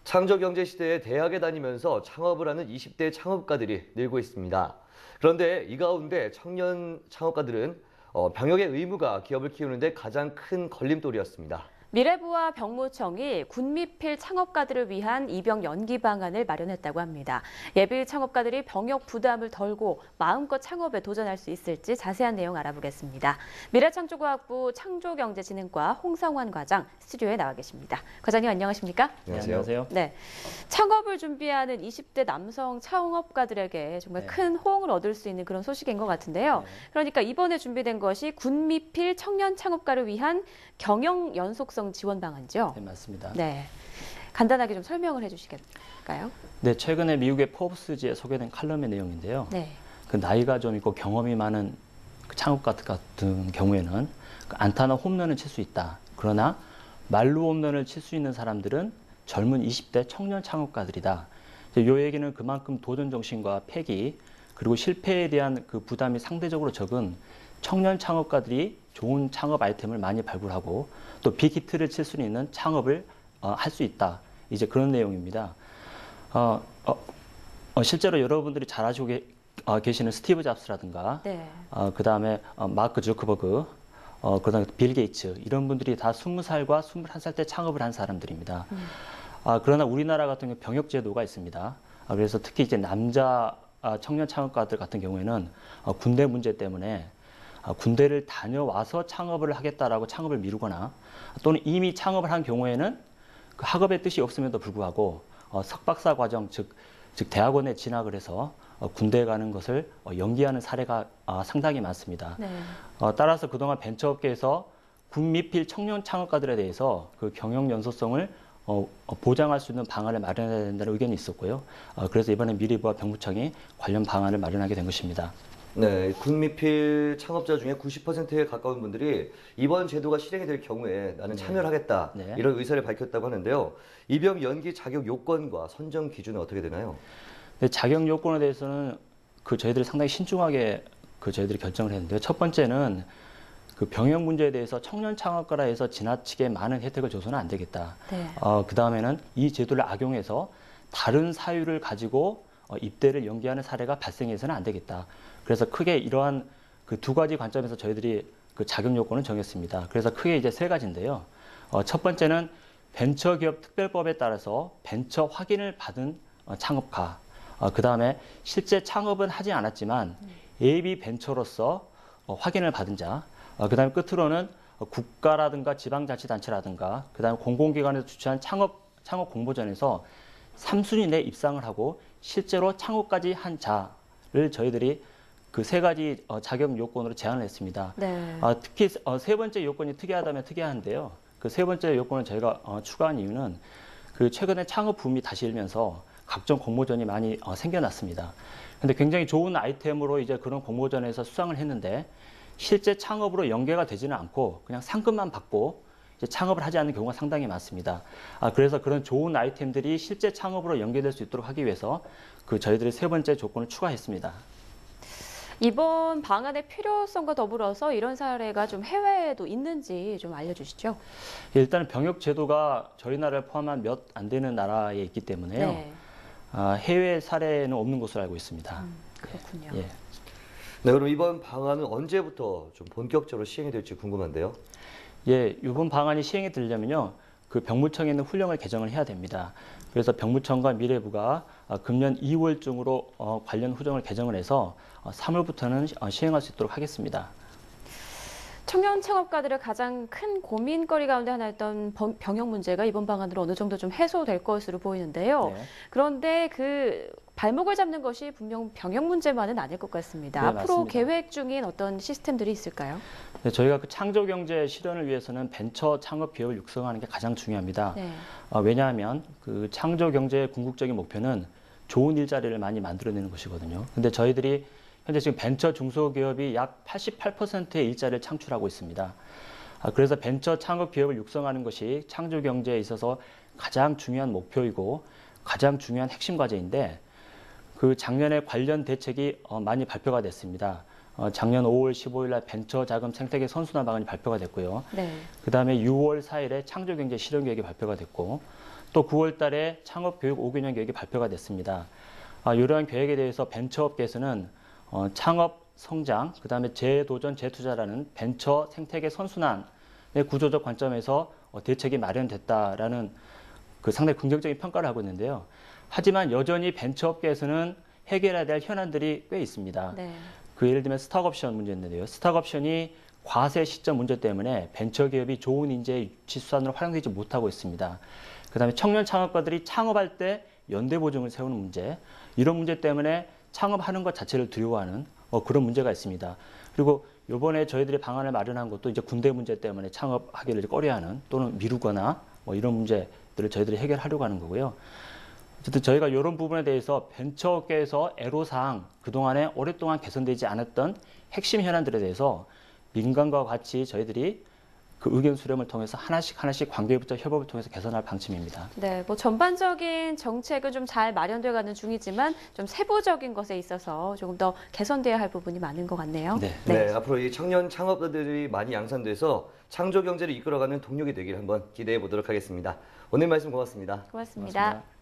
창조경제 시대에 대학에 다니면서 창업을 하는 20대 창업가들이 늘고 있습니다. 그런데 이 가운데 청년 창업가들은 병역의 의무가 기업을 키우는 데 가장 큰 걸림돌이었습니다. 미래부와 병무청이 군미필 창업가들을 위한 입영 연기 방안을 마련했다고 합니다. 예비 창업가들이 병역 부담을 덜고 마음껏 창업에 도전할 수 있을지 자세한 내용 알아보겠습니다. 미래창조과학부 창조경제진흥과 홍성환 과장 스튜디오에 나와 계십니다. 과장님 안녕하십니까? 안녕하세요. 네, 창업을 준비하는 20대 남성 창업가들에게 정말 큰 호응을 얻을 수 있는 그런 소식인 것 같은데요. 그러니까 이번에 준비된 것이 군미필 청년 창업가를 위한 경영 연속성 지원 방안이죠? 네, 맞습니다. 네, 간단하게 좀 설명을 해주시겠까요? 네, 최근에 미국의 포브스지에 소개된 칼럼의 내용인데요. 네. 그 나이가 좀 있고 경험이 많은 그 창업가 같은 경우에는 그 안타나 홈런을 칠 수 있다. 그러나 말루 홈런을 칠 수 있는 사람들은 젊은 20대 청년 창업가들이다. 이 얘기는 그만큼 도전 정신과 패기 그리고 실패에 대한 그 부담이 상대적으로 적은 청년 창업가들이 좋은 창업 아이템을 많이 발굴하고 또 빅히트를 칠 수 있는 창업을 할 수 있다. 이제 그런 내용입니다. 실제로 여러분들이 잘 아시고 계시는 스티브 잡스라든가, 네. 그다음에 마크 주커버그, 그다음에 빌 게이츠 이런 분들이 다 20살과 21살 때 창업을 한 사람들입니다. 그러나 우리나라 같은 경우 병역 제도가 있습니다. 그래서 특히 이제 남자 청년 창업가들 같은 경우에는 군대 문제 때문에 군대를 다녀와서 창업을 하겠다라고 창업을 미루거나 또는 이미 창업을 한 경우에는 그 학업의 뜻이 없음에도 불구하고 석박사 과정 즉 대학원에 진학을 해서 군대에 가는 것을 연기하는 사례가 상당히 많습니다. 네. 따라서 그동안 벤처업계에서 군미필 청년 창업가들에 대해서 그 경영 연소성을 보장할 수 있는 방안을 마련해야 된다는 의견이 있었고요. 그래서 이번에 미래부와 병무청이 관련 방안을 마련하게 된 것입니다. 네, 군미필 창업자 중에 90%에 가까운 분들이 이번 제도가 실행이 될 경우에 나는 참여를 하겠다 네. 이런 의사를 밝혔다고 하는데요. 입영 연기 자격 요건과 선정 기준은 어떻게 되나요? 네, 자격 요건에 대해서는 저희들이 상당히 신중하게 저희들이 결정을 했는데요. 첫 번째는 그 병역 문제에 대해서 청년 창업가라 해서 지나치게 많은 혜택을 줘서는 안 되겠다. 네. 그 다음에는 이 제도를 악용해서 다른 사유를 가지고 입대를 연기하는 사례가 발생해서는 안 되겠다. 그래서 크게 이러한 그 두 가지 관점에서 저희들이 그 자격 요건을 정했습니다. 그래서 크게 이제 세 가지인데요. 첫 번째는 벤처기업 특별법에 따라서 벤처 확인을 받은 창업가. 그 다음에 실제 창업은 하지 않았지만 예비 벤처로서 확인을 받은 자. 그 다음에 끝으로는 국가라든가 지방자치단체라든가 그 다음에 공공기관에서 주최한 창업 공모전에서 3순위 내 입상을 하고 실제로 창업까지 한 자를 저희들이 그 세 가지 자격 요건으로 제안을 했습니다. 네. 특히 세 번째 요건이 특이하다면 특이한데요. 그 세 번째 요건을 저희가 추가한 이유는 그 최근에 창업 붐이 다시 일면서 각종 공모전이 많이 생겨났습니다. 근데 굉장히 좋은 아이템으로 이제 그런 공모전에서 수상을 했는데 실제 창업으로 연계가 되지는 않고 그냥 상금만 받고 이제 창업을 하지 않는 경우가 상당히 많습니다. 그래서 그런 좋은 아이템들이 실제 창업으로 연계될 수 있도록 하기 위해서 저희들이 세 번째 조건을 추가했습니다. 이번 방안의 필요성과 더불어서 이런 사례가 좀 해외에도 있는지 좀 알려주시죠. 일단은 병역 제도가 저희 나라를 포함한 몇 안 되는 나라에 있기 때문에요. 네. 해외 사례는 없는 것으로 알고 있습니다. 그렇군요. 예. 네, 그럼 이번 방안은 언제부터 좀 본격적으로 시행이 될지 궁금한데요. 예, 이번 방안이 시행이 되려면요. 그 병무청에 있는 훈령을 개정을 해야 됩니다. 그래서 병무청과 미래부가 금년 2월 중으로 관련 훈령을 개정을 해서 3월부터는 시행할 수 있도록 하겠습니다. 청년 창업가들의 가장 큰 고민거리 가운데 하나였던 병역 문제가 이번 방안으로 어느 정도 좀 해소될 것으로 보이는데요. 네. 그런데 그 발목을 잡는 것이 분명 병역 문제만은 아닐 것 같습니다. 네, 앞으로 맞습니다. 계획 중인 어떤 시스템들이 있을까요? 네, 저희가 그 창조경제 실현을 위해서는 벤처 창업 기업을 육성하는 게 가장 중요합니다. 네. 왜냐하면 그 창조경제의 궁극적인 목표는 좋은 일자리를 많이 만들어내는 것이거든요. 근데 저희들이 현재 지금 벤처 중소기업이 약 88%의 일자리를 창출하고 있습니다. 그래서 벤처 창업 기업을 육성하는 것이 창조경제에 있어서 가장 중요한 목표이고 가장 중요한 핵심 과제인데 그 작년에 관련 대책이 많이 발표가 됐습니다. 작년 5월 15일 날 벤처 자금 생태계 선순환 방안이 발표가 됐고요. 네. 그다음에 6월 4일에 창조경제 실현계획이 발표가 됐고 또 9월 달에 창업교육 5개년 계획이 발표가 됐습니다. 이러한 계획에 대해서 벤처업계에서는 창업, 성장, 그다음에 재도전, 재투자라는 벤처 생태계 선순환의 구조적 관점에서 대책이 마련됐다라는 그 상당히 긍정적인 평가를 하고 있는데요. 하지만 여전히 벤처업계에서는 해결해야 될 현안들이 꽤 있습니다. 네. 그 예를 들면 스탁옵션 문제인데요. 스탁옵션이 과세 시점 문제 때문에 벤처기업이 좋은 인재의 유치 수단으로 활용되지 못하고 있습니다. 그다음에 청년 창업가들이 창업할 때 연대 보증을 세우는 문제, 이런 문제 때문에 창업하는 것 자체를 두려워하는 그런 문제가 있습니다. 그리고 이번에 저희들이 방안을 마련한 것도 이제 군대 문제 때문에 창업하기를 꺼려하는 또는 미루거나 이런 문제들을 저희들이 해결하려고 하는 거고요. 어쨌든 저희가 이런 부분에 대해서 벤처업계에서 애로사항, 그동안에 오랫동안 개선되지 않았던 핵심 현안들에 대해서 민간과 같이 저희들이 그 의견 수렴을 통해서 하나씩 관계부처 협업을 통해서 개선할 방침입니다. 네, 뭐 전반적인 정책은 좀 잘 마련돼 가는 중이지만 좀 세부적인 것에 있어서 조금 더 개선돼야 할 부분이 많은 것 같네요. 네. 네, 앞으로 이 청년 창업가들이 많이 양산돼서 창조 경제를 이끌어가는 동력이 되길 한번 기대해 보도록 하겠습니다. 오늘 말씀 고맙습니다. 고맙습니다. 고맙습니다.